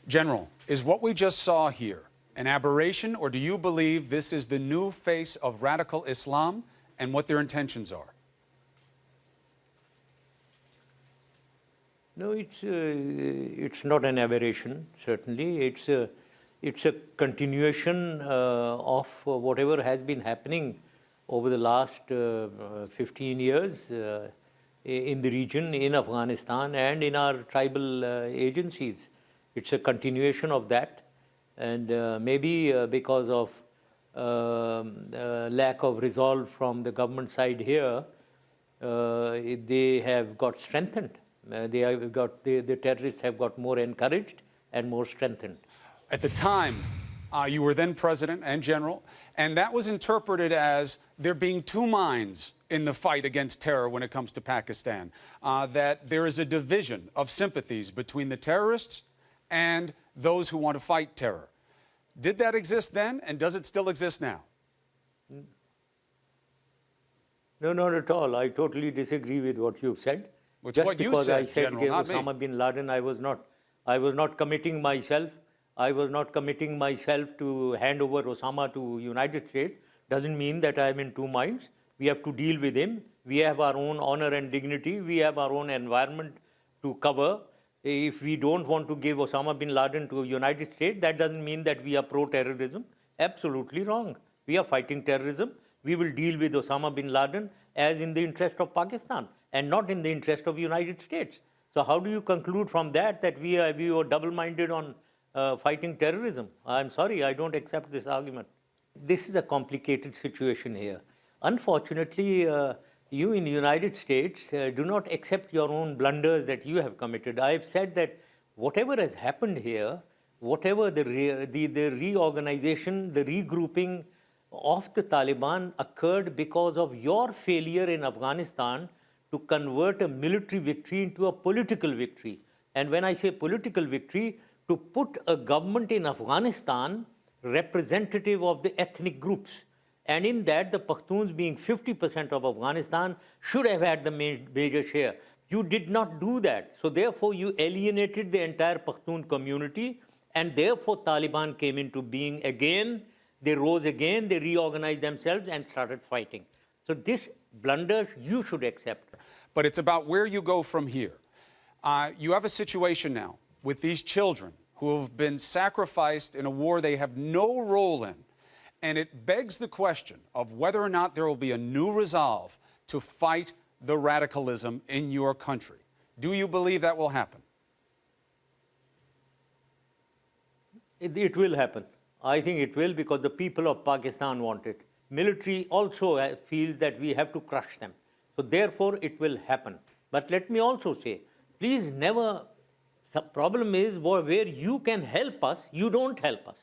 General, is what we just saw here an aberration, or do you believe this is the new face of radical Islam and what their intentions are? No, it's not an aberration. Certainly, it's a continuation of whatever has been happening over the last 15 years in the region, in Afghanistan, and in our tribal agencies. It's a continuation of that, and maybe because of lack of resolve from the government side here, they have got strengthened. The terrorists have got more encouraged and more strengthened. At the time, you were then president and general, and that was interpreted as there being two minds in the fight against terror when it comes to Pakistan, that there is a division of sympathies between the terrorists and those who want to fight terror. Did that exist then, and does it still exist now? No, not at all. I totally disagree with what you've said. It's Just what you because said, I said General, not me. Osama bin Laden, I was not committing myself. I was not committing myself to hand over Osama to United States. Doesn't mean that I'm in two minds. We have to deal with him. We have our own honor and dignity. We have our own environment to cover. If we don't want to give Osama bin Laden to United States, that doesn't mean that we are pro-terrorism. Absolutely wrong. We are fighting terrorism. We will deal with Osama bin Laden as in the interest of Pakistan and not in the interest of United States. So how do you conclude from that we were double-minded on fighting terrorism? I'm sorry, I don't accept this argument. This is a complicated situation here. Unfortunately, you in the United States do not accept your own blunders that you have committed. I have said that whatever has happened here, whatever the reorganization, the regrouping of the Taliban occurred because of your failure in Afghanistan to convert a military victory into a political victory. And when I say political victory, to put a government in Afghanistan representative of the ethnic groups. And in that, the Pakhtuns being 50% of Afghanistan should have had the major share. You did not do that. So therefore, you alienated the entire Pakhtun community, and therefore Taliban came into being again. They rose again, they reorganized themselves and started fighting. So this blunder you should accept. But it's about where you go from here. You have a situation now with these children who have been sacrificed in a war they have no role in. And it begs the question of whether or not there will be a new resolve to fight the radicalism in your country. Do you believe that will happen? It will happen. I think it will, because the people of Pakistan want it. Military also feels that we have to crush them. So therefore, it will happen. But let me also say, please never, the problem is where you can help us, you don't help us.